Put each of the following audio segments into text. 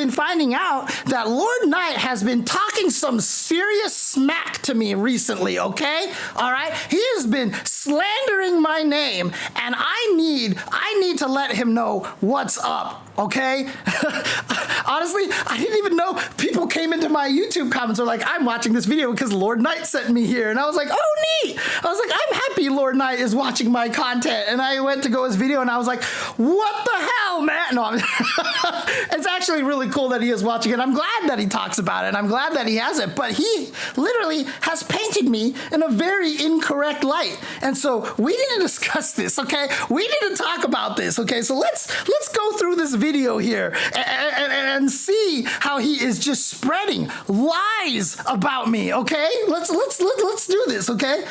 been finding out that Lord Knight has been talking some serious smack to me recently, okay? All right? He has been slandering my name, and I need to let him know what's up, okay? Honestly, I didn't even know people came into my YouTube comments are like, I'm watching this video because Lord Knight sent me here. And I was like, oh, neat. I was like, I'm happy Lord Knight is watching my content. And I went to go his video and I was like, what the hell, man? No, it's actually really cool that he is watching it. I'm glad that he talks about it. And I'm glad that he has it. But he literally has painted me in a very incorrect light. And so we need to discuss this, okay? We need to talk about this, okay? So let's go through this video here and see how he is just spreading lies about me, okay? Let's do this, okay?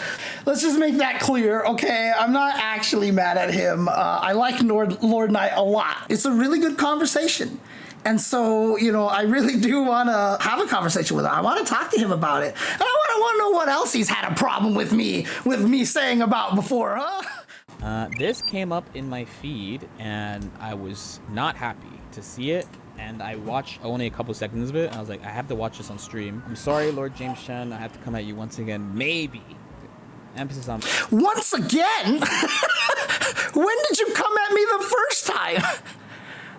Let's just make that clear, okay? I'm not actually mad at him. I like Lord Knight a lot. It's a really good conversation. And so, you know, I really do want to have a conversation with him. I want to talk to him about it. And I want to know what else he's had a problem with me saying about before, huh? This came up in my feed, and I was not happy to see it. And I watched only a couple seconds of it, and I was like, I have to watch this on stream. I'm sorry, Lord James Chen. I have to come at you once again. Maybe. Emphasis on... Once again? When did you come at me the first time?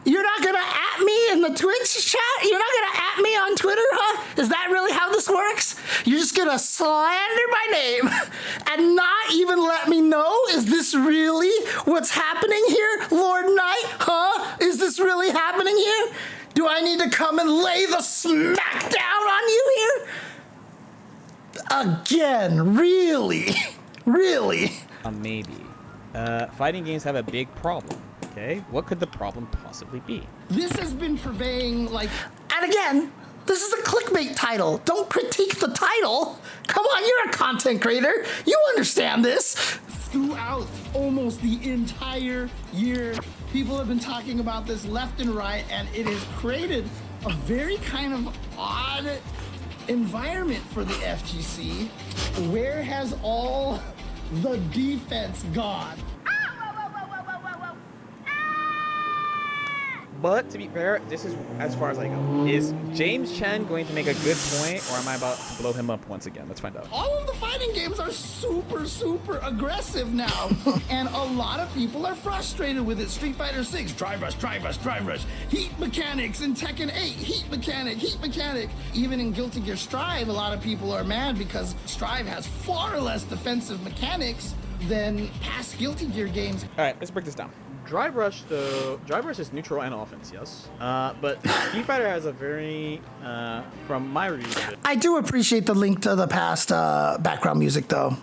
You're not gonna at me in the Twitch chat? You're not gonna at me on Twitter, huh? Is that really how this works? You're just gonna slander my name and not even let me know? Is this really what's happening here, Lord Knight? Huh? Is this really happening here? Do I need to come and lay the smack down on you here? Again, really? Really? Maybe. Fighting games have a big problem. Okay, what could the problem possibly be? This has been purveying, like... And again, this is a clickbait title. Don't critique the title. Come on, you're a content creator. You understand this. Throughout almost the entire year, people have been talking about this left and right, and it has created a very kind of odd environment for the FGC. Where has all the defense gone? But to be fair, this is as far as I go. Is James Chen going to make a good point, or am I about to blow him up once again? Let's find out. All of the fighting games are super aggressive now, and a lot of people are frustrated with it. Street Fighter 6, drive rush, heat mechanics in Tekken 8, heat mechanic. Even in Guilty Gear Strive, a lot of people are mad because Strive has far less defensive mechanics than past Guilty Gear games. All right, let's break this down. Drive Rush is neutral and offense, yes. But Street Fighter has a very, from my review of it, I do appreciate the link to the past background music, though.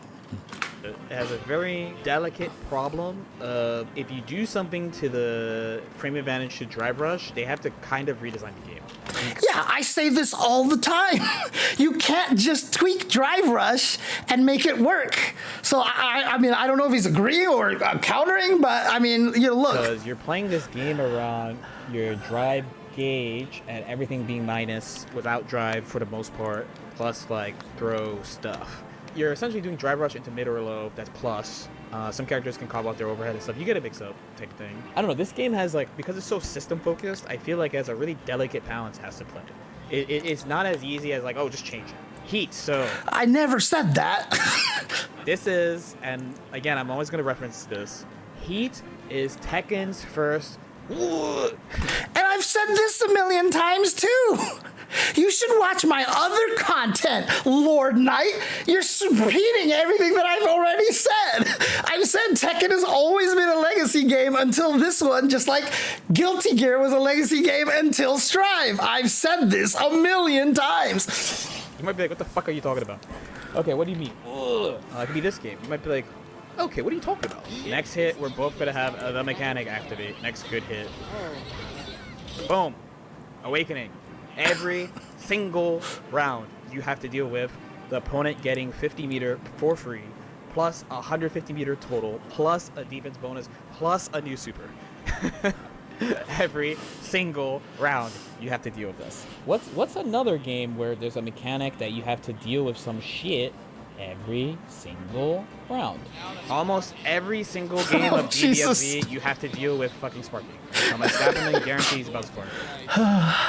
it has a very delicate problem of if you do something to the frame advantage to Drive Rush, they have to kind of redesign the game. Yeah, I say this all the time. You can't just tweak Drive Rush and make it work. So, I mean, I don't know if he's agreeing or countering, but, I mean, you know, look. Because you're playing this game around your drive gauge and everything being minus without drive for the most part, plus, like, throw stuff. You're essentially doing Drive Rush into mid or low, that's plus. Some characters can carve out their overhead and stuff. You get a mix-up type thing. I don't know, this game has, like, because it's so system-focused, I feel like it has a really delicate balance has to play. It's not as easy as, like, oh, just change it. Heat, so... I never said that. This is, and again, I'm always going to reference this, Heat is Tekken's first... And I've said this a million times, too. You should watch my other content, Lord Knight. You're repeating everything that I've already said. I've said Tekken has always been a legacy game until this one, just like Guilty Gear was a legacy game until Strive. I've said this a million times. You might be like, what the fuck are you talking about? Okay, what do you mean? It could be this game. You might be like, okay, what are you talking about? Next hit, we're both going to have the mechanic activate. Next good hit. Boom. Awakening. Every single round, you have to deal with the opponent getting 50 meter for free, plus 150 meter total, plus a defense bonus, plus a new super. Every single round, you have to deal with this. What's another game where there's a mechanic that you have to deal with some shit, every single round. Almost every single game Oh, of Jesus. BBFZ, you have to deal with fucking Sparky. I'm gonna stab him and guarantee he's about to Sparky.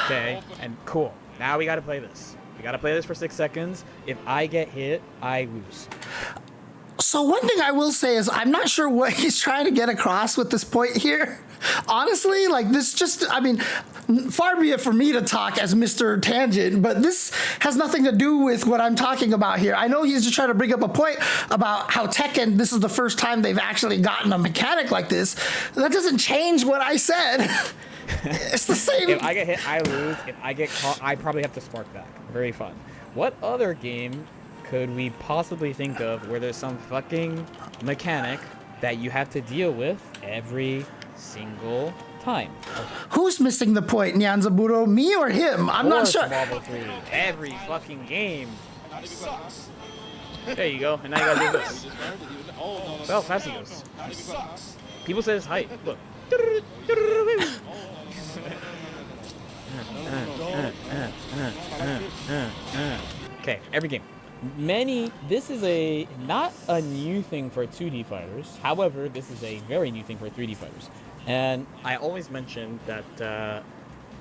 Okay, and cool. Now we gotta play this. We gotta play this for 6 seconds. If I get hit, I lose. So one thing I will say is I'm not sure what he's trying to get across with this point here. Honestly, like this just, I mean, far be it for me to talk as Mr. Tangent, but this has nothing to do with what I'm talking about here. I know he's just trying to bring up a point about how Tekken, this is the first time they've actually gotten a mechanic like this. That doesn't change what I said. It's the same. If I get hit, I lose. If I get caught, I probably have to spark back. Very fun. What other game could we possibly think of where there's some fucking mechanic that you have to deal with every single time? Who's missing the point, Nyanzaburo? Me or him? I'm not sure. Marvel 3. Every fucking game. There you go. And now you gotta do this. Well, fast he goes. People say it's height. Look. Okay, every game. This is not a new thing for 2D fighters. However, this is a very new thing for 3D fighters. And I always mentioned that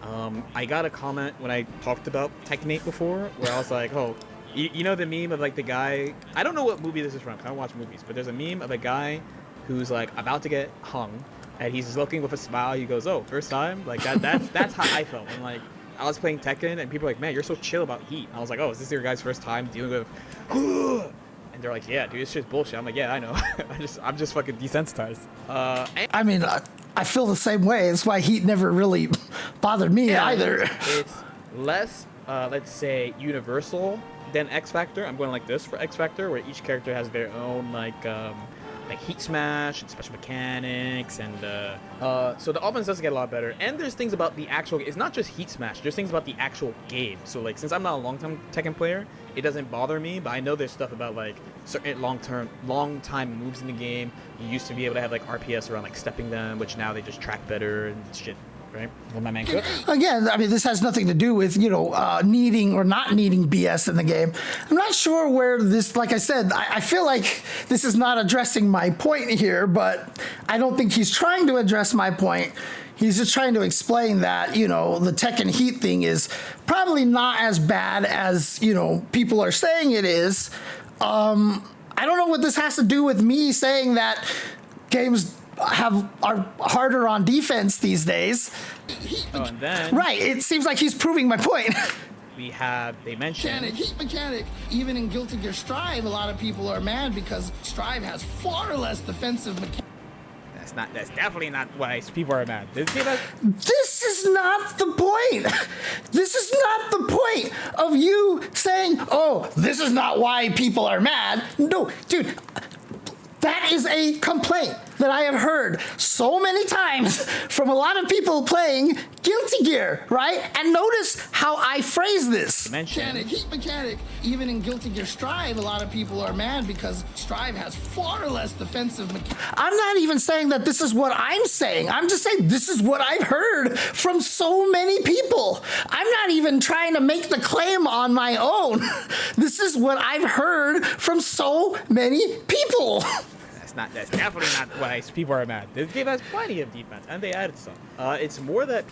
I got a comment when I talked about Tekken 8 before, where I was like, oh, you know the meme of like the guy, I don't know what movie this is from, I don't watch movies, but there's a meme of a guy who's like about to get hung, and he's looking with a smile, he goes, oh, first time? Like that's how I felt. And like, I was playing Tekken, and people were like, man, you're so chill about heat. I was like, oh, is this your guys' first time dealing with and they're like, yeah, dude, it's just bullshit. I'm like, yeah, I know. I'm just fucking desensitized. I mean, I feel the same way. That's why heat never really bothered me either. It's less, let's say, universal than X Factor. I'm going like this for X Factor, where each character has their own like heat smash and special mechanics, and so the offense does get a lot better. And there's things about the actual, it's not just heat smash, there's things about the actual game. So like, since I'm not a long-time Tekken player, it doesn't bother me, but I know there's stuff about like certain long-time moves in the game. You used to be able to have like RPS around like stepping them, which now they just track better and shit. Right? Well, my man cook. Again, I mean, this has nothing to do with, needing or not needing BS in the game. I'm not sure where this, like I said, I feel like this is not addressing my point here, but I don't think he's trying to address my point. He's just trying to explain that, the Tekken Heat thing is probably not as bad as, people are saying it is. I don't know what this has to do with me saying that games are harder on defense these days. Oh, and then right, it seems like he's proving my point. They mentioned heat mechanic. Even in Guilty Gear Strive, a lot of people are mad because Strive has far less defensive mechanics. That's definitely not why people are mad. This is not the point. This is not the point of you saying, oh, this is not why people are mad. No, dude, that is a complaint that I have heard so many times from a lot of people playing Guilty Gear, right? And notice how I phrase this. Heat mechanic. Even in Guilty Gear Strive, a lot of people are mad because Strive has far less defensive mechanics. I'm not even saying that this is what I'm saying. I'm just saying this is what I've heard from so many people. I'm not even trying to make the claim on my own. This is what I've heard from so many people. That's definitely not why people are mad. This game has plenty of defense, and they added some. It's more that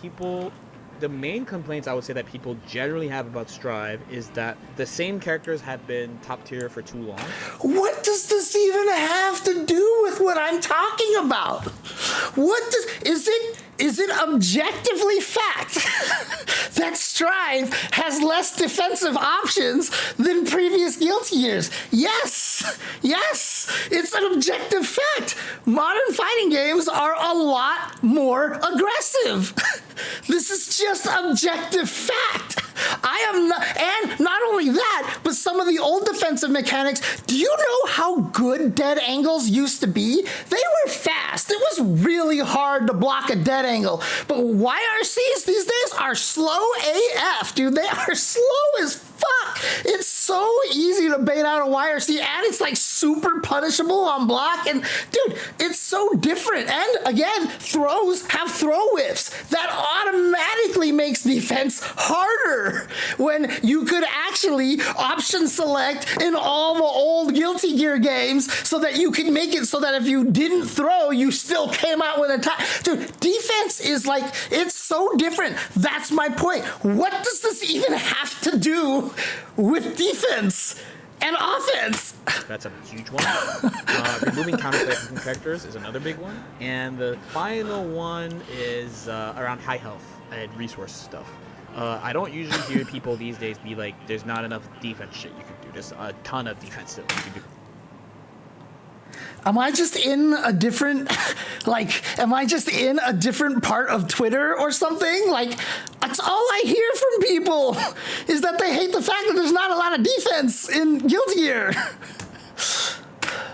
the main complaints I would say that people generally have about Strive is that the same characters have been top tier for too long. What does this even have to do with what I'm talking about? Is it objectively fact that Strive has less defensive options than previous Guilty Gears? Yes, it's an objective fact. Modern fighting games are a lot more aggressive. This is just objective fact. I am not, and not only that, but some of the old defensive mechanics, do you know how good dead angles used to be? They were fast. It was really hard to block a dead angle. But YRCs these days are slow AF, dude. They are slow as fuck. It's so easy to bait out a YRC, and it's like super punishable on block. And dude, it's so different. And again, throws have throw whiffs that automatically makes defense harder when you could actually option select in all the old Guilty Gear games so that you could make it so that if you didn't throw, you still came out with a tie. Dude, defense is like, it's so different. That's my point. What does this even have to do with defense and offense? That's a huge one. Removing counterplay from characters is another big one. And the final one is around high health and resource stuff. I don't usually hear people these days be like, there's not enough defense shit you can do. There's a ton of defense that you can do. Am I just in a different, am I just in a different part of Twitter or something? Like, that's all I hear from people is that they hate the fact that there's not a lot of defense in Guilty Gear.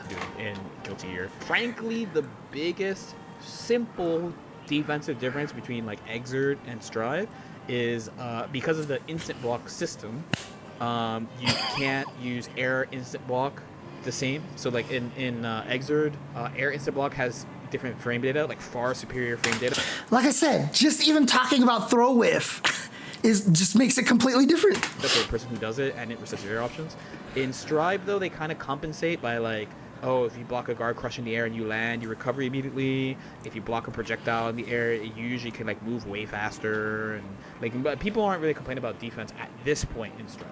Dude, in Guilty Gear. Frankly, the biggest simple defensive difference between like Exert and Strive is because of the instant block system, you can't use air instant block the same. So like in Exerd, air instant block has different frame data, like far superior frame data. Like I said, just even talking about throw whiff just makes it completely different. That's for the person who does it, and it resets your air options. In Strive though, they kind of compensate by like, oh, if you block a guard crush in the air and you land, you recover immediately. If you block a projectile in the air, it usually can like move way faster. And like, but people aren't really complaining about defense at this point in Strive.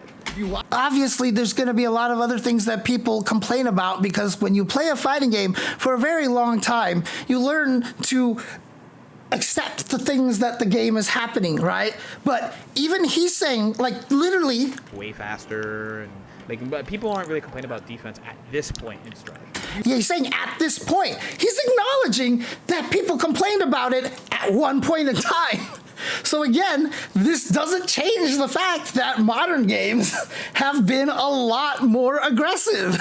Obviously, there's going to be a lot of other things that people complain about because when you play a fighting game for a very long time, you learn to accept the things that the game is happening, right? But even he's saying, like, literally way faster, and like, but people aren't really complaining about defense at this point in Strive. Yeah, he's saying at this point. He's acknowledging that people complained about it at one point in time. So again, this doesn't change the fact that modern games have been a lot more aggressive.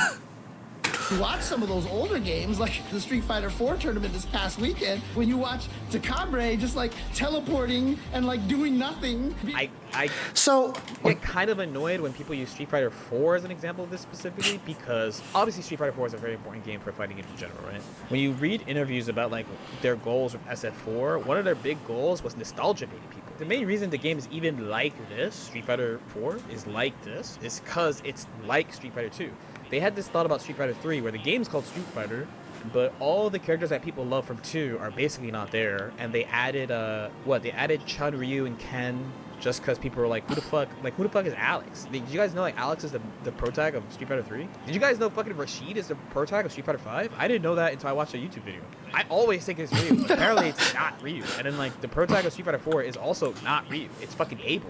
You watch some of those older games, like the Street Fighter 4 tournament this past weekend, when you watch Tecabre just like teleporting and like doing nothing. I get kind of annoyed when people use Street Fighter 4 as an example of this specifically, because obviously Street Fighter 4 is a very important game for fighting games in general, right? When you read interviews about like their goals with SF4, one of their big goals was nostalgia baiting people. The main reason the game is even like this, Street Fighter 4 is like this, is because it's like Street Fighter 2. They had this thought about Street Fighter 3 where the game's called Street Fighter, but all the characters that people love from 2 are basically not there, and they added they added Chun, Ryu, and Ken just because people were like, who the fuck is Alex? Did you guys know like Alex is the pro tag of Street Fighter 3? Did you guys know fucking Rashid is the pro tag of Street Fighter 5? I didn't know that until I watched a YouTube video. I always think it's Ryu, but apparently it's not Ryu. And then like the pro tag of Street Fighter 4 is also not Ryu. It's fucking Abel.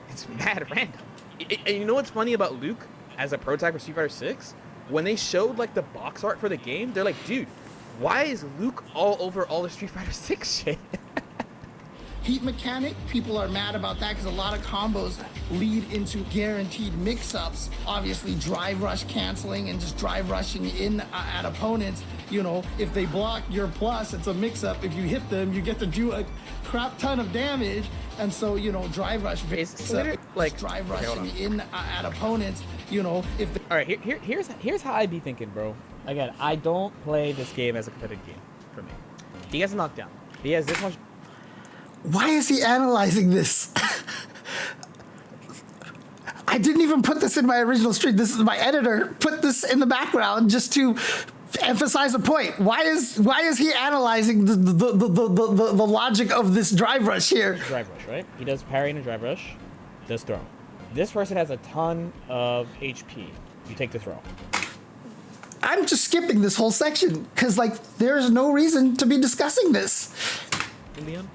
It's mad random. And you know what's funny about Luke as a pro tag for Street Fighter 6? When they showed like the box art for the game, they're like, dude, why is Luke all over all the Street Fighter 6 shit? Heat mechanic, people are mad about that because a lot of combos lead into guaranteed mix-ups. Obviously, drive rush canceling and just drive rushing in at opponents. You know, if they block your plus, it's a mix-up. If you hit them, you get to do a crap ton of damage. And so, you know, drive rush like drive rushing in at opponents. You know, if all right, here's how I be thinking, bro. Again, I don't play this game as a competitive game for me. He has a knockdown. He has this much. Why is he analyzing this? I didn't even put this in my original stream. This is my editor put this in the background just to emphasize a point. Why is he analyzing the logic of this drive rush here? Drive rush, right? He does parry and a drive rush, does throw. This person has a ton of HP. You take the throw. I'm just skipping this whole section because like there's no reason to be discussing this. In the end,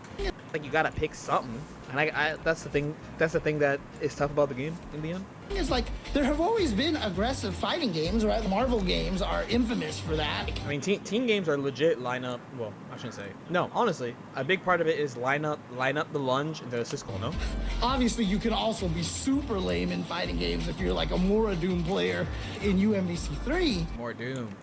like you gotta pick something, and I that's the thing that is tough about the game in the end. It's like there have always been aggressive fighting games, right? The Marvel games are infamous for that. I mean, team games are legit lineup. Well, I shouldn't say. No, honestly, a big part of it is line up the lunge and the assist goal. No. Obviously, you can also be super lame in fighting games if you're like a Mora Doom player in UMBC 3. More Doom.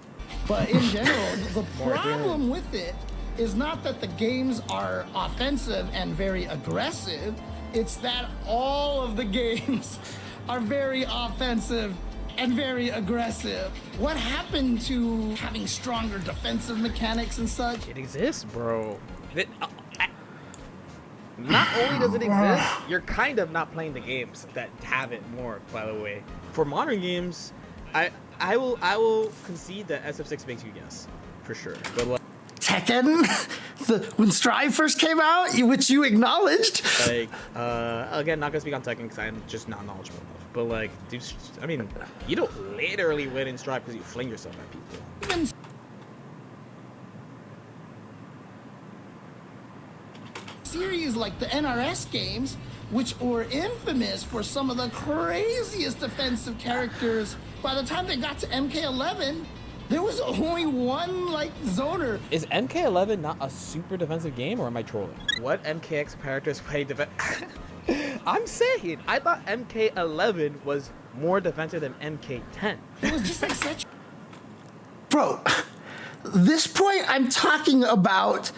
But in general, the problem with it is not that the games are offensive and very aggressive. It's that all of the games are very offensive and very aggressive. What happened to having stronger defensive mechanics and such? It exists, bro. Not only does it exist, you're kind of not playing the games that have it more, by the way. For modern games, I will concede that SF6 makes you guess, for sure. But like, Tekken, when Strive first came out, which you acknowledged. like again, not gonna speak on Tekken because I'm just not knowledgeable enough. But like, dude, I mean, you don't literally win in Strive because you fling yourself at people. Even series like the NRS games, which were infamous for some of the craziest defensive characters, by the time they got to MK11, there was only one like zoner. Is MK11 not a super defensive game, or am I trolling? What MKX characters play defense? I'm saying, I thought MK11 was more defensive than MK10. It was just like such. Bro, this point I'm talking about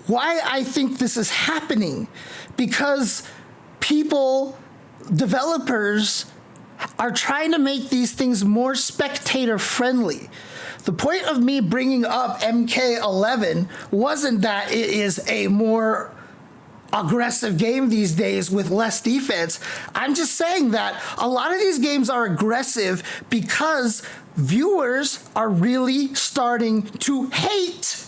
why I think this is happening. Because people, developers, are trying to make these things more spectator friendly. The point of me bringing up MK11 wasn't that it is a more aggressive game these days with less defense. I'm just saying that a lot of these games are aggressive because viewers are really starting to hate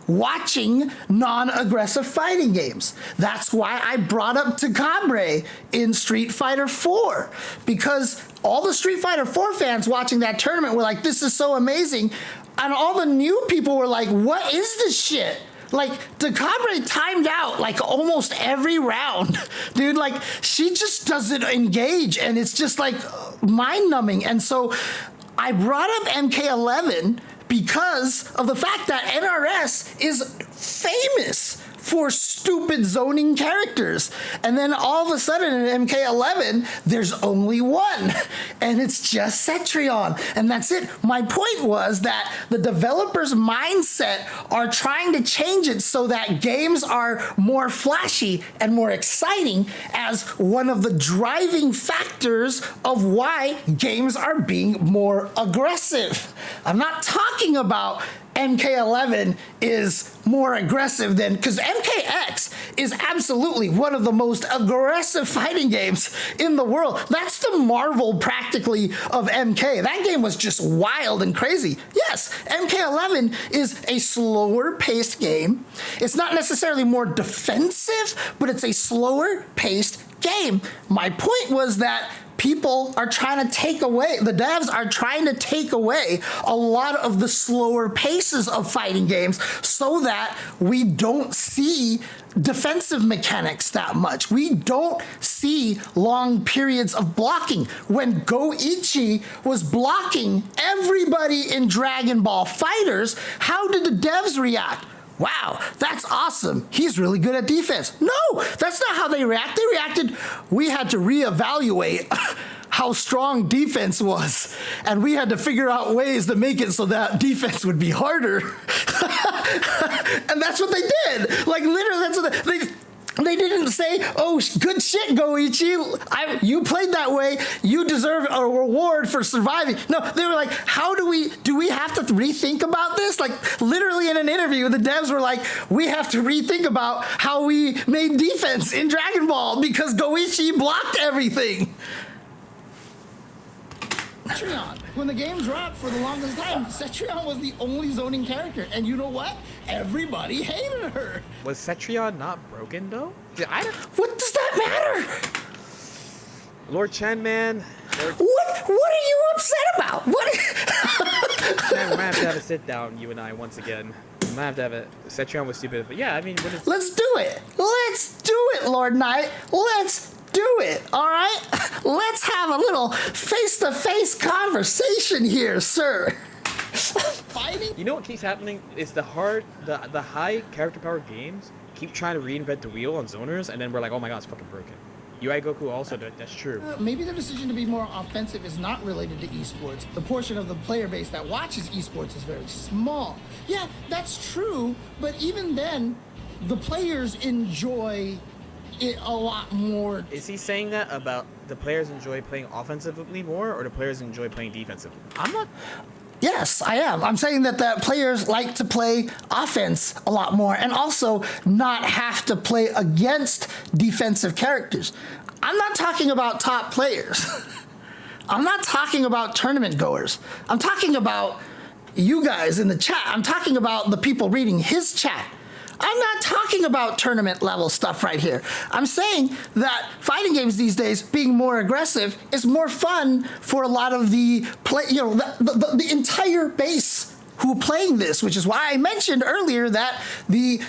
watching non-aggressive fighting games. That's why I brought up Takabre in Street Fighter 4, because all the Street Fighter 4 fans watching that tournament were like, this is so amazing, and all the new people were like, what is this shit? Like, Takabre timed out like almost every round. Dude, like, she just doesn't engage, and it's just like mind-numbing. And so I brought up MK11 because of the fact that NRS is famous for stupid zoning characters. And then all of a sudden in MK11, there's only one, and it's just Cetrion, and that's it. My point was that the developers' mindset are trying to change it so that games are more flashy and more exciting as one of the driving factors of why games are being more aggressive. I'm not talking about MK11 is more aggressive than, because MKX is absolutely one of the most aggressive fighting games in the world. That's the Marvel practically of MK. That game was just wild and crazy. Yes, MK11 is a slower paced game. It's not necessarily more defensive, but it's a slower paced game. My point was that people are trying to take away, the devs are trying to take away a lot of the slower paces of fighting games so that we don't see defensive mechanics that much. We don't see long periods of blocking. When Goichi was blocking everybody in Dragon Ball FighterZ, how did the devs react? Wow, that's awesome. He's really good at defense. No, that's not how they react. They reacted, we had to reevaluate how strong defense was, and we had to figure out ways to make it so that defense would be harder. And that's what they did. Like, literally, that's what they didn't say, oh, good shit, Goichi, you played that way, you deserve a reward for surviving. No, they were like, do we have to rethink about this? Like, literally in an interview, the devs were like, we have to rethink about how we made defense in Dragon Ball because Goichi blocked everything. Cetrion. When the game dropped for the longest time, Cetrion was the only zoning character, and you know what? Everybody hated her. Was Cetrion not broken though? What does that matter? Lord Chen, man. What are you upset about? What? Man, we're gonna have to have a sit down, you and I, once again. We're gonna have to have a. Cetrion was stupid, but yeah, I mean, let's do it. Let's do it, Lord Knight. Let's do it, all right? Let's have a little face-to-face conversation here, sir. Fighting? You know what keeps happening is the high character power games keep trying to reinvent the wheel on zoners, and then we're like, oh my god, it's fucking broken. UI Goku also did, that's true. Maybe the decision to be more offensive is not related to esports. The portion of the player base that watches esports is very small. Yeah, that's true, but even then, the players enjoy it a lot more. Is he saying that about the players enjoy playing offensively more, or the players enjoy playing defensively? I'm not. Yes, I am. I'm saying that the players like to play offense a lot more and also not have to play against defensive characters. I'm not talking about top players. I'm not talking about tournament goers. I'm talking about you guys in the chat. I'm talking about the people reading his chat. I'm not talking about tournament level stuff right here. I'm saying that fighting games these days being more aggressive is more fun for a lot of the the entire base who are playing this, which is why I mentioned earlier that the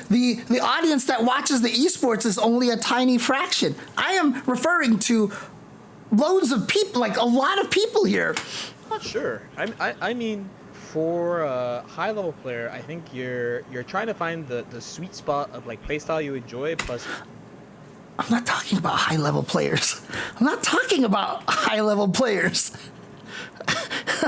audience that watches the esports is only a tiny fraction. I am referring to loads of people, like a lot of people here. I'm not sure. I mean, for a high-level player, I think you're trying to find the sweet spot of like playstyle you enjoy. Plus, I'm not talking about high-level players. I'm not talking about high-level players. it's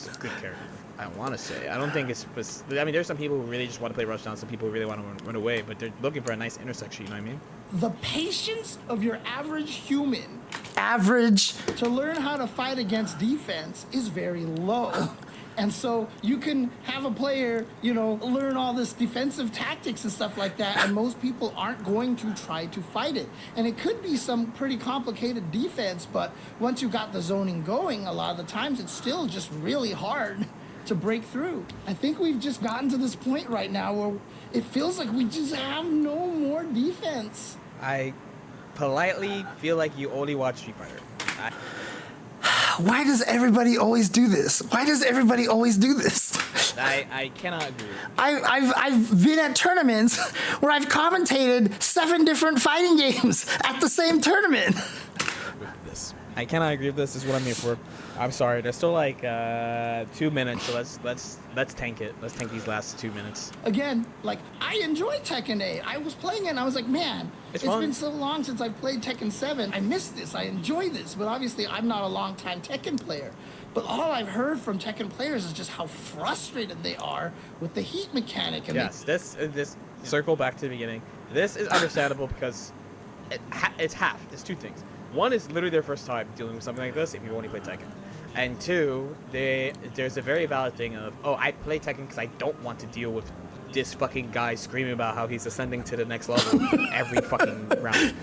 a good character. I want to say. I don't think it's. I mean, there's some people who really just want to play rushdown. Some people who really want to run away, but they're looking for a nice intersection. You know what I mean? The patience of your average human, average, to learn how to fight against defense is very low. And so you can have a player, learn all this defensive tactics and stuff like that, and most people aren't going to try to fight it. And it could be some pretty complicated defense, but once you got the zoning going, a lot of the times it's still just really hard to break through. I think we've just gotten to this point right now where it feels like we just have no more defense. I politely feel like you only watch Street Fighter. Why does everybody always do this? Why does everybody always do this? I cannot agree. I've been at tournaments where I've commentated 7 different fighting games at the same tournament. I cannot agree with this. This is what I'm here for. I'm sorry. There's still like 2 minutes, so let's tank it. Let's tank these last 2 minutes. Again, like I enjoy Tekken 8. I was playing it and I was like, man, it's been so long since I've played Tekken 7. I miss this. I enjoy this. But obviously, I'm not a long-time Tekken player. But all I've heard from Tekken players is just how frustrated they are with the heat mechanic. And yes, this circle back to the beginning. This is understandable because it's half. It's 2 things. One is literally their first time dealing with something like this if you only play Tekken. And 2, there's a very valid thing of, oh, I play Tekken because I don't want to deal with this fucking guy screaming about how he's ascending to the next level every fucking round.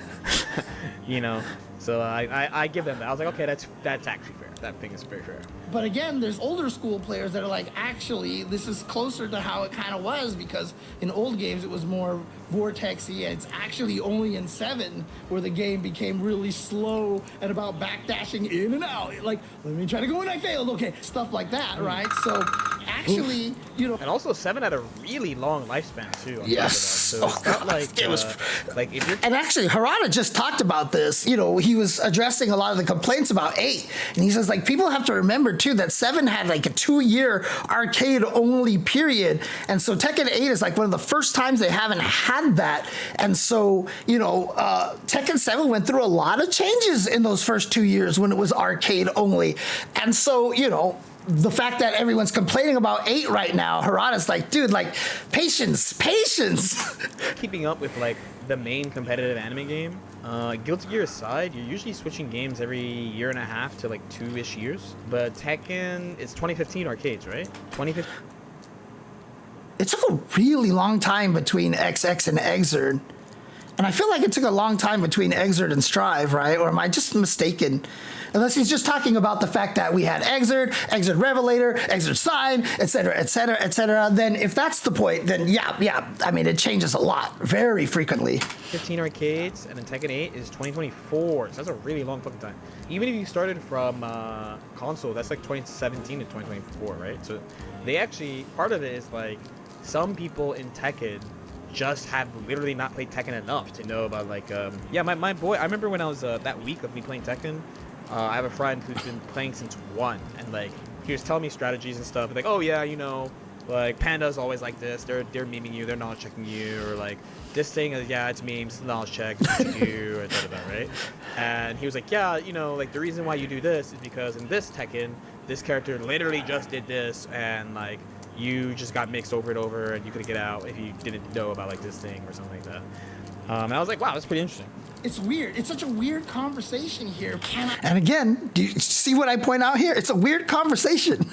So I give them that. I was like, okay, that's actually fair. That thing is very fair. But again, there's older school players that are like, actually, this is closer to how it kind of was, because in old games it was more vortexy, and it's actually only in 7 where the game became really slow and about backdashing in and out. Like, let me try to go and I failed. Okay, stuff like that, right? So actually, And also 7 had a really long lifespan too. Yes. So it's not like it was like if you're. And actually, Harada just talked about this. He was addressing a lot of the complaints about 8, and he says like people have to remember too that 7 had like a 2-year arcade only period, and so Tekken 8 is like one of the first times they haven't had that, and so Tekken 7 went through a lot of changes in those first 2 years when it was arcade only, and so the fact that everyone's complaining about 8 right now, Harada's like, dude, like, patience. Keeping up with, like, the main competitive anime game, Guilty Gear aside, you're usually switching games every 1.5 years to, like, 2-ish years. But Tekken, it's 2015 arcades, right? 2015. It took a really long time between XX and Exerd. And I feel like it took a long time between Exerd and Strive, right? Or am I just mistaken? Unless he's just talking about the fact that we had Exerd Revelator, Exerd Sign, etc., etc., etc. Then if that's the point, then yeah. I mean, it changes a lot, very frequently. 15 arcades, and then Tekken 8 is 2024. So that's a really long fucking time. Even if you started from console, that's like 2017 to 2024, right? So they actually, part of it is like, some people in Tekken just have literally not played Tekken enough to know about like my boy. I remember when I was that week of me playing Tekken, I have a friend who's been playing since 1, and like he was telling me strategies and stuff like, oh yeah, like Panda's always like this, they're memeing you, they're knowledge checking you, or like this thing is, yeah, it's memes, it's knowledge check, it's what you do, or da, right? And he was like, yeah, like the reason why you do this is because in this Tekken, this character literally just did this, and like you just got mixed over and over, and you couldn't get out if you didn't know about like this thing or something like that. And I was like, wow, that's pretty interesting. It's weird. It's such a weird conversation here. And again, do you see what I point out here? It's a weird conversation.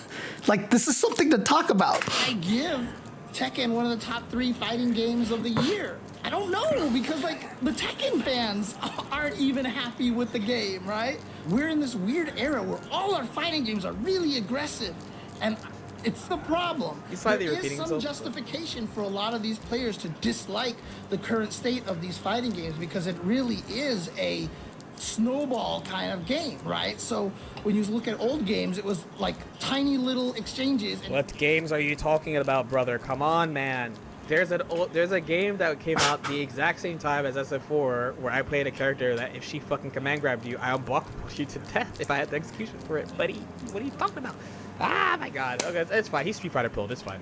Like, this is something to talk about. I give Tekken one of the top 3 fighting games of the year. I don't know, because like the Tekken fans aren't even happy with the game, right? We're in this weird era where all our fighting games are really aggressive, and it's the problem. There is some justification for a lot of these players to dislike the current state of these fighting games because it really is a snowball kind of game, right? So when you look at old games, it was like tiny little exchanges. What games are you talking about, brother? Come on, man. There's a game that came out the exact same time as SF4 where I played a character that if she fucking command grabbed you, I'll block you to death if I had the execution for it. Buddy, what are you talking about? Ah, my God. Okay, it's fine. He's Street Fighter pilled. It's fine.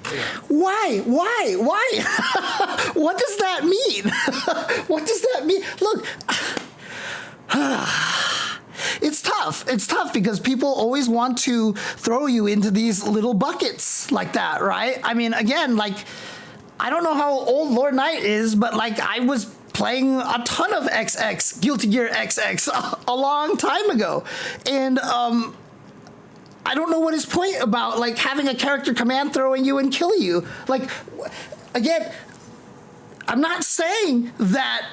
Why? What does that mean? What does that mean? Look, it's tough. It's tough because people always want to throw you into these little buckets like that, right? I mean, again, like, I don't know how old Lord Knight is, but like, I was playing a ton of XX, Guilty Gear XX, a long time ago. And, I don't know what his point about like having a character command throwing you and kill you. Like, again, I'm not saying that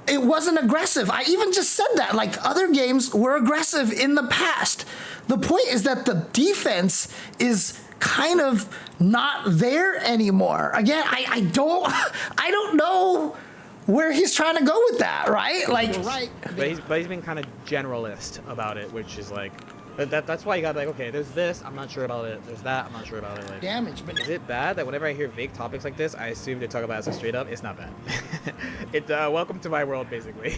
it wasn't aggressive. I even just said that. Like, other games were aggressive in the past. The point is that the defense is kind of not there anymore. Again, I don't know where he's trying to go with that, right? Like, you're right. But he's been kind of generalist about it, which is like, that's why you got like, okay, there's this, I'm not sure about it. There's that, I'm not sure about it. Like, damage, but is it bad that whenever I hear vague topics like this, I assume they talk about it so straight up? It's not bad. It's welcome to my world, basically.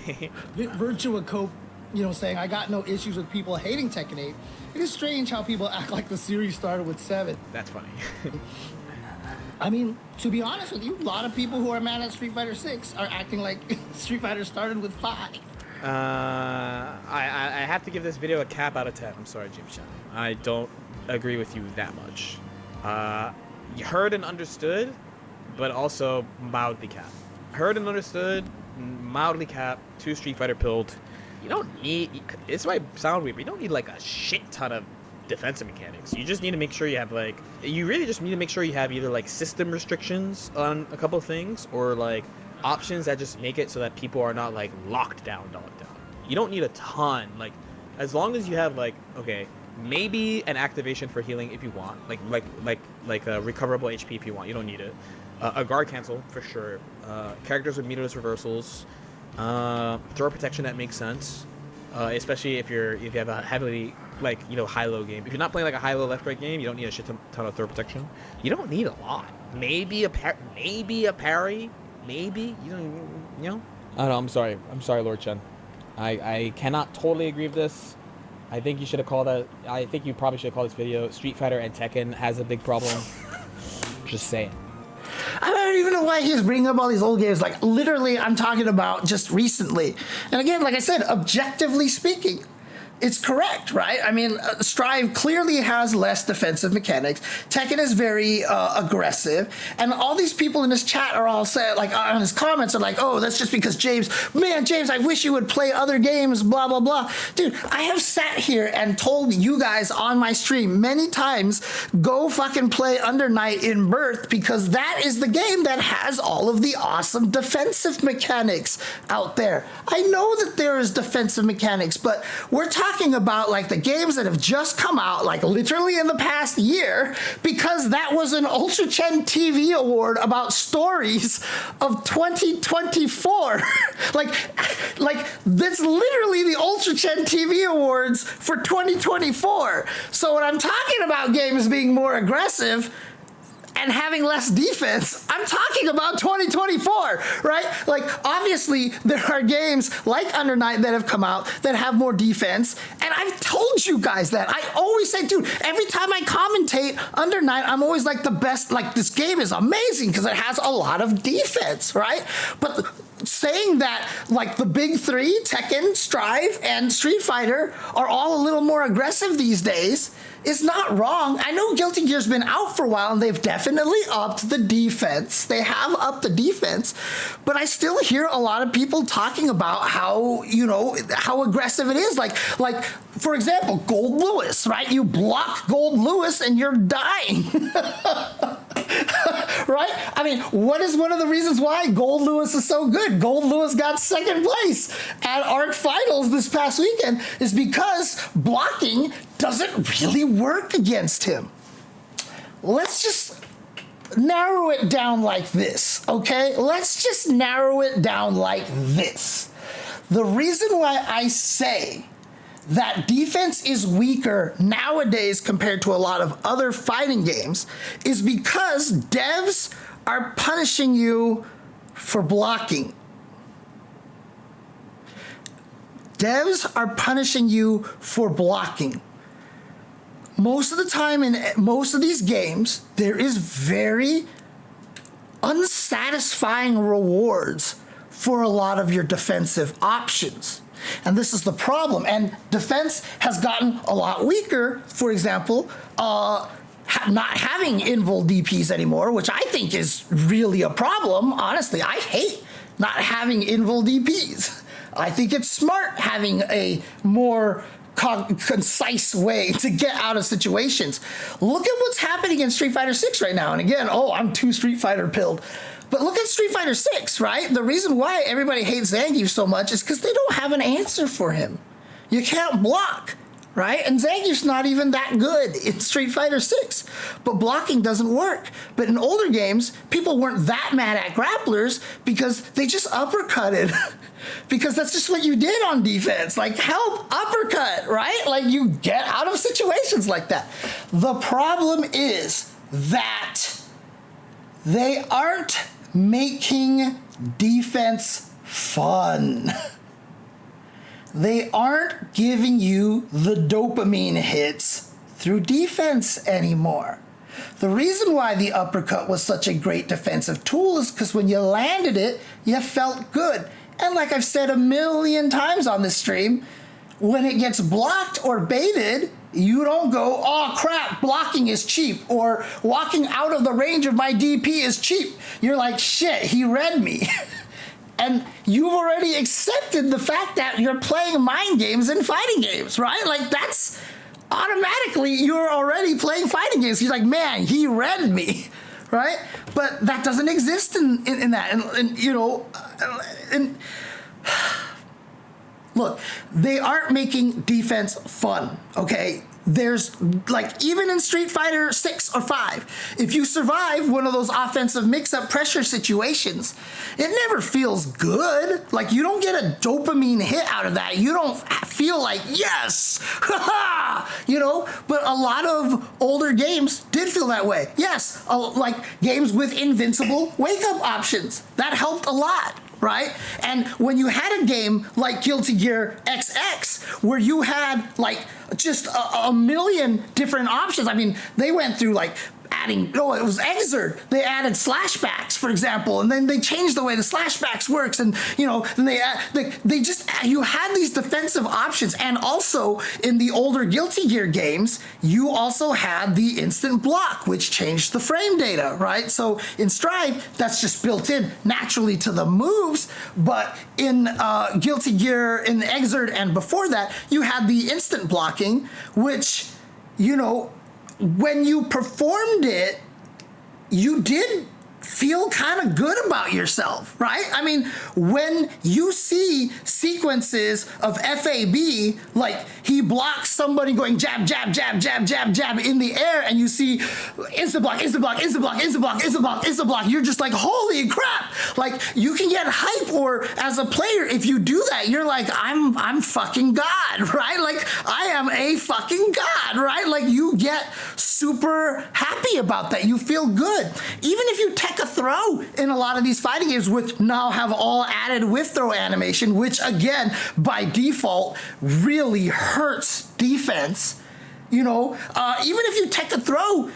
Virtua Cope, saying I got no issues with people hating Tekken 8. It is strange how people act like the series started with 7. That's funny. I mean, to be honest with you, a lot of people who are mad at Street Fighter 6 are acting like Street Fighter started with 5. I have to give this video a cap out of 10. I'm sorry, James Chan. I don't agree with you that much. You heard and understood, but also mildly capped. Heard and understood, mildly capped, 2 Street Fighter pilled. You don't need, this might sound weird, but you don't need like a shit ton of defensive mechanics. You just need to make sure you have like, you really just need to make sure you have either like system restrictions on a couple of things or like options that just make it so that people are not like locked down. You don't need a ton, like as long as you have like, okay, maybe an activation for healing if you want, like a recoverable HP if you want. You don't need it. A guard cancel for sure. Characters with meterless reversals. Throw protection that makes sense. Especially if you have a heavily high-low game. If you're not playing like a high-low left-right game, you don't need a shit ton of throw protection. You don't need a lot. Maybe a parry. Maybe you don't. I don't know. I'm sorry, Lord Chen. I cannot totally agree with this. I think you should have called that. I think you probably should have called this video Street Fighter and Tekken has a big problem. Just saying. I don't even know why he's bringing up all these old games. Like, literally, I'm talking about just recently. And again, like I said, objectively speaking, it's correct, right? I mean, Strive clearly has less defensive mechanics. Tekken is very aggressive. And all these people in this chat are all saying, like, on his comments are like, oh, that's just because James, I wish you would play other games, blah, blah, blah. Dude, I have sat here and told you guys on my stream many times, go fucking play Under Night in Birth because that is the game that has all of the awesome defensive mechanics out there. I know that there is defensive mechanics, but we're talking about like the games that have just come out like literally in the past year because that was an Ultra Chen TV award about stories of 2024. like that's literally the Ultra Chen TV awards for 2024. So when I'm talking about games being more aggressive and having less defense, I'm talking about 2024, right? Like, obviously, there are games like Under Night that have come out that have more defense, and I've told you guys that. I always say, dude, every time I commentate Under Night, I'm always like the best, like, this game is amazing because it has a lot of defense, right? But saying that, like, the big 3, Tekken, Strive, and Street Fighter, are all a little more aggressive these days is not wrong. I know Guilty Gear's been out for a while and they've definitely upped the defense. They have upped the defense, but I still hear a lot of people talking about how, how aggressive it is. Like for example, Gold Lewis, right? You block Gold Lewis and you're dying. Right? I mean, what is one of the reasons why Gold Lewis is so good? Gold Lewis got second place at ARC Finals this past weekend is because blocking doesn't really work against him. Let's just narrow it down like this, okay? Let's just narrow it down like this. The reason why I say that defense is weaker nowadays compared to a lot of other fighting games is because devs are punishing you for blocking. Devs are punishing you for blocking. Most of the time in most of these games, there is very unsatisfying rewards for a lot of your defensive options. And this is the problem. And defense has gotten a lot weaker. For example, not having invul DPs anymore, which I think is really a problem. Honestly, I hate not having invul DPs. I think it's smart having a more concise way to get out of situations. Look at what's happening in Street Fighter 6 right now. And again, I'm too Street Fighter pilled. But look at Street Fighter 6, right? The reason why everybody hates Zangief so much is because they don't have an answer for him. You can't block, right? And Zangief's not even that good in Street Fighter 6. But blocking doesn't work. But in older games, people weren't that mad at grapplers because they just uppercutted. Because that's just what you did on defense. Like, help, uppercut, right? Like, you get out of situations like that. The problem is that they aren't making defense fun. They aren't giving you the dopamine hits through defense anymore. The reason why the uppercut was such a great defensive tool is because when you landed it, you felt good. And like I've said a million times on this stream, when it gets blocked or baited, you don't go, oh crap, blocking is cheap, or walking out of the range of my DP is cheap. You're like, shit, he read me. And you've already accepted the fact that you're playing mind games in fighting games, right? Like, that's automatically, you're already playing fighting games. He's like, man, he read me, right? But that doesn't exist in that. And look, they aren't making defense fun, okay? There's, like, even in Street Fighter 6 or 5, if you survive one of those offensive mix-up pressure situations, it never feels good. Like, you don't get a dopamine hit out of that. You don't feel like, yes, ha-ha, But a lot of older games did feel that way. Yes, like games with invincible wake-up options. That helped a lot. Right? And when you had a game like Guilty Gear XX, where you had like just a million different options. I mean, they went through like adding, it was Exerd. They added slashbacks, for example, and then they changed the way the slashbacks works. And, then they just, you had these defensive options. And also in the older Guilty Gear games, you also had the instant block, which changed the frame data, right? So in Strive, that's just built in naturally to the moves. But in Guilty Gear, in Exerd and before that, you had the instant blocking, which, when you performed it, you did feel kind of good about yourself, right? I mean, when you see sequences of FAB, like he blocks somebody going jab, jab, jab, jab, jab, jab in the air, and you see instant block, instant block, instant block, instant block, instant block, instant block, you're just like, holy crap! Like, you can get hype, or as a player, if you do that, you're like, I'm fucking God, right? Like, I am a fucking God, right? Like, you get super happy about that. You feel good. Even if you tech a throw in a lot of these fighting games, which now have all added whiff throw animation, which again, by default, really hurts defense. Even if you tech a throw,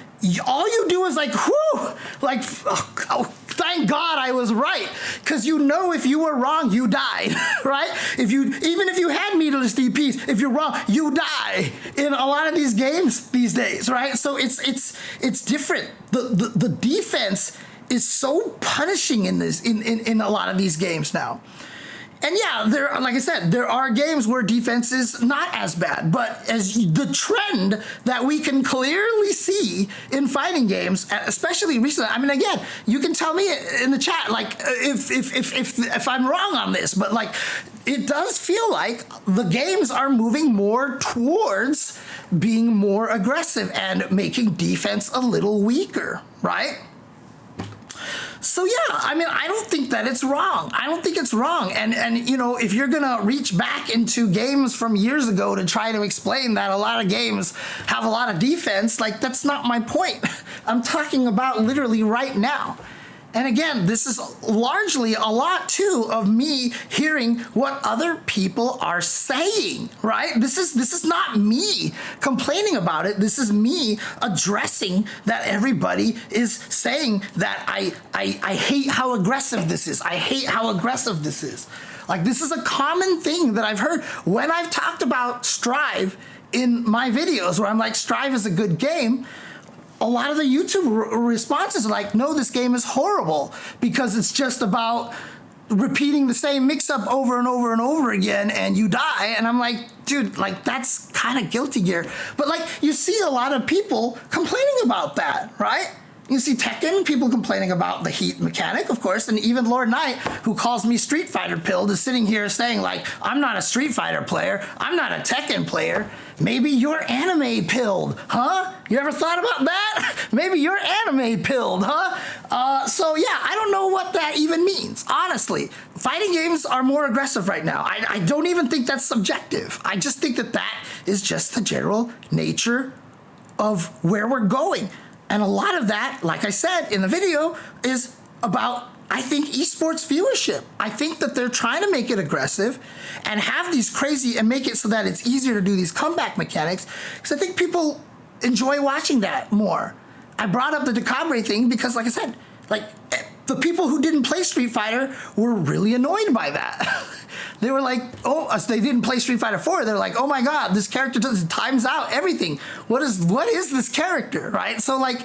all you do is like, whoo, like, thank God I was right. Because you know if you were wrong, you died, right? Even if you had meterless DPs, if you're wrong, you die in a lot of these games these days, right? So it's different. The defense is so punishing in a lot of these games now. And yeah, like I said, there are games where defense is not as bad, but as the trend that we can clearly see in fighting games, especially recently. I mean, again, you can tell me in the chat, like if I'm wrong on this, but like it does feel like the games are moving more towards being more aggressive and making defense a little weaker, right? So yeah, I mean, I don't think that it's wrong. I don't think it's wrong. And you know, if you're gonna reach back into games from years ago to try to explain that a lot of games have a lot of defense, like that's not my point. I'm talking about literally right now. And again, this is largely a lot too of me hearing what other people are saying, right? This is not me complaining about it. This is me addressing that everybody is saying that I hate how aggressive this is. I hate how aggressive this is. Like this is a common thing that I've heard when I've talked about Strive in my videos where I'm like, Strive is a good game. A lot of the YouTube responses are like, no, this game is horrible because it's just about repeating the same mix-up over and over and over again and you die. And I'm like, dude, like that's kind of guilty gear. But like you see a lot of people complaining about that, right? You see Tekken, people complaining about the heat mechanic, of course, and even Lord Knight, who calls me Street Fighter pilled, is sitting here saying like, I'm not a Street Fighter player, I'm not a Tekken player. Maybe you're anime pilled, huh? You ever thought about that? Maybe you're anime pilled, huh? So yeah, I don't know what that even means, honestly. Fighting games are more aggressive right now. I don't even think that's subjective. I just think that that is just the general nature of where we're going. And a lot of that, like I said in the video, is about, I think, esports viewership. I think that they're trying to make it aggressive and have these crazy and make it so that it's easier to do these comeback mechanics because I think people enjoy watching that more. I brought up the Decabre thing because, like I said, like the people who didn't play Street Fighter were really annoyed by that. They were like, oh, they didn't play Street Fighter 4. They're like, oh my God, this character times out everything. What is this character, right? So like,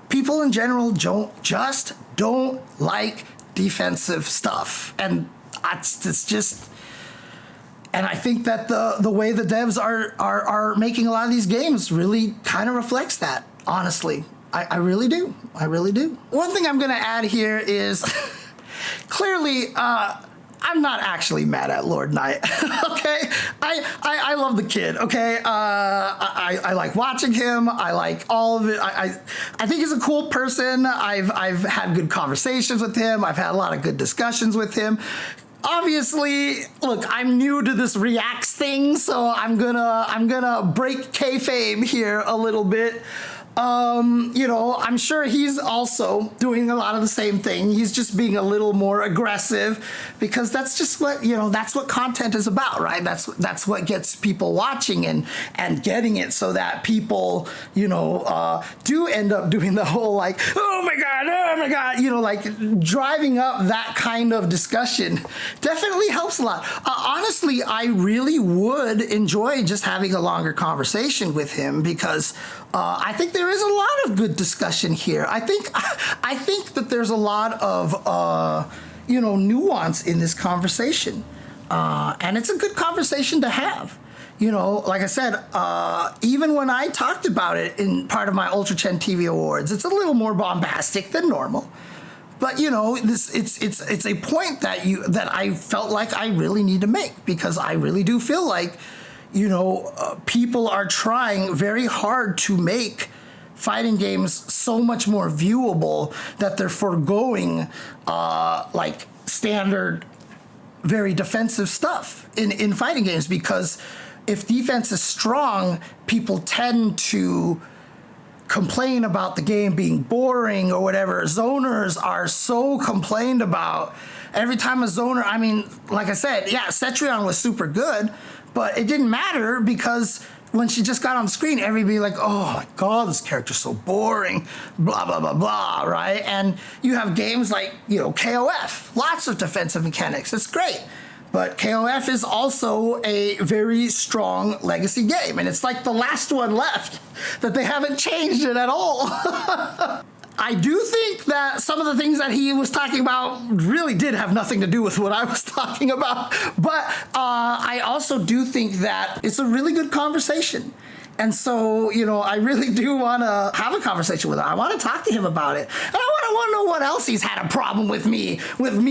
people in general just don't like defensive stuff, and it's just. And I think that the way the devs are making a lot of these games really kind of reflects that. Honestly, I really do. I really do. One thing I'm gonna add here is clearly. I'm not actually mad at Lord Knight, okay? I love the kid, okay? I like watching him. I like all of it. I think he's a cool person. I've had good conversations with him. I've had a lot of good discussions with him. Obviously, look, I'm new to this reacts thing, so I'm gonna break kayfabe here a little bit. You know, I'm sure he's also doing a lot of the same thing. He's just being a little more aggressive because that's just what, you know, that's what content is about, right? That's what gets people watching and getting it so that people, you know, do end up doing the whole like, oh my God, you know, like driving up that kind of discussion definitely helps a lot. Honestly, I really would enjoy just having a longer conversation with him because I think there is a lot of good discussion here. I think that there's a lot of you know, nuance in this conversation, and it's a good conversation to have. You know, like I said, even when I talked about it in part of my Ultra Chen TV Awards, it's a little more bombastic than normal. But you know, it's a point that I felt like I really need to make because I really do feel like, you know, people are trying very hard to make fighting games so much more viewable that they're foregoing like standard, very defensive stuff in fighting games because if defense is strong, people tend to complain about the game being boring or whatever. Zoners are so complained about. Every time a zoner, I mean, like I said, yeah, Cetrion was super good, but it didn't matter because when she just got on screen, everybody like, oh my God, this character's so boring, blah, blah, blah, blah, right? And you have games like, KOF, lots of defensive mechanics. It's great. But KOF is also a very strong legacy game. And it's like the last one left that they haven't changed it at all. I do think that some of the things that he was talking about really did have nothing to do with what I was talking about. But I also do think that it's a really good conversation. And so, I really do want to have a conversation with him. I want to talk to him about it. And I want to know what else he's had a problem with me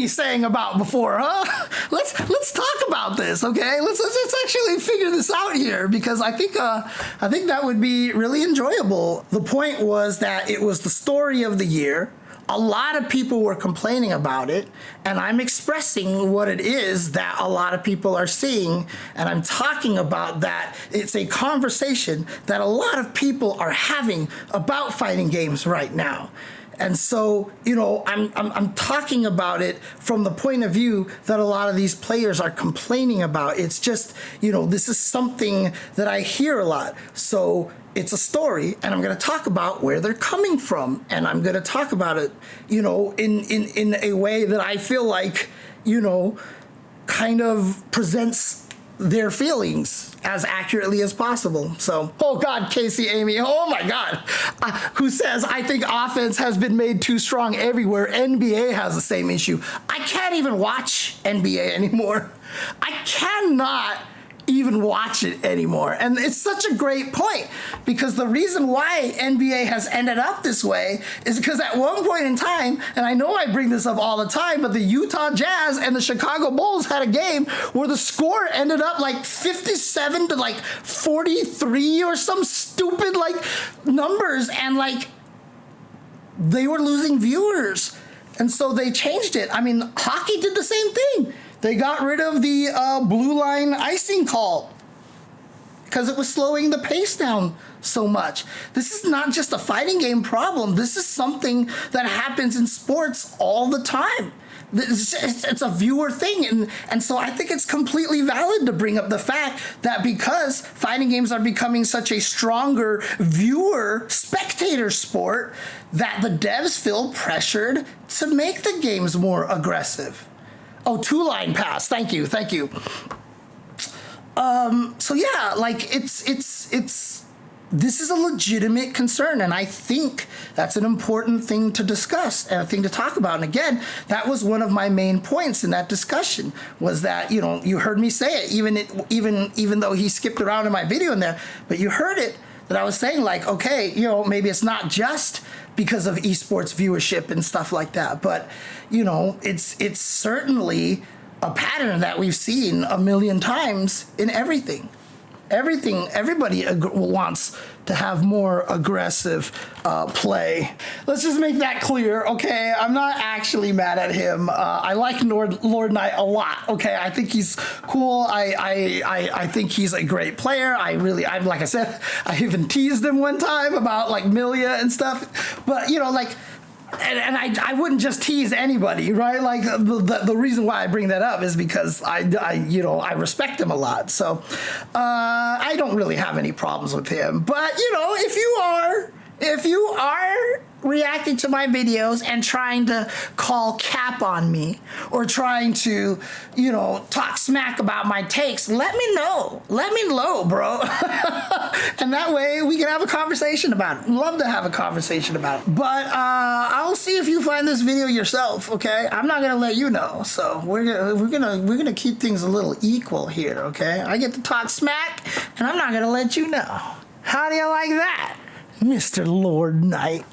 saying about before, huh? Let's talk about this, okay? Let's actually figure this out here, because I think that would be really enjoyable. The point was that it was the story of the year. A lot of people were complaining about it, and I'm expressing what it is that a lot of people are seeing, and I'm talking about that. It's a conversation that a lot of people are having about fighting games right now. And so, I'm talking about it from the point of view that a lot of these players are complaining about. It's just, this is something that I hear a lot. So it's a story, and I'm going to talk about where they're coming from, and I'm going to talk about it, in a way that I feel like, kind of presents their feelings as accurately as possible. So, oh God, Casey Amy, oh my God, who says, I think offense has been made too strong everywhere. NBA has the same issue. I can't even watch NBA anymore. I cannot even watch it anymore. And it's such a great point, because the reason why NBA has ended up this way is because at one point in time, and I know I bring this up all the time, but the Utah Jazz and the Chicago Bulls had a game where the score ended up like 57 to like 43 or some stupid like numbers, and like they were losing viewers. And so they changed it. I mean, hockey did the same thing. They got rid of the blue line icing call because it was slowing the pace down so much. This is not just a fighting game problem. This is something that happens in sports all the time. It's a viewer thing. And so I think it's completely valid to bring up the fact that because fighting games are becoming such a stronger viewer, spectator sport, that the devs feel pressured to make the games more aggressive. Oh, 2-line pass. Thank you. So yeah, like this is a legitimate concern, and I think that's an important thing to discuss and a thing to talk about. And again, that was one of my main points in that discussion, was that, you heard me say it, even though he skipped around in my video in there, but you heard it, that I was saying like, okay, maybe it's not just because of esports viewership and stuff like that, but it's certainly a pattern that we've seen a million times in everything. Everybody wants to have more aggressive play. Let's just make that clear, okay? I'm not actually mad at him. I like Lord Knight a lot, okay? I think he's cool. I think he's a great player. I'm like I said, I even teased him one time about like Milia and stuff. But and I wouldn't just tease anybody, right? Like the reason why I bring that up is because I respect him a lot. So I don't really have any problems with him. But if you are reacting to my videos and trying to call cap on me or trying to, talk smack about my takes, let me know. Let me know, bro. And that way we can have a conversation about it. Love to have a conversation about it. But I'll see if you find this video yourself, okay? I'm not gonna let you know. So we're gonna keep things a little equal here, okay? I get to talk smack, and I'm not gonna let you know. How do you like that, Mr. Lord Knight?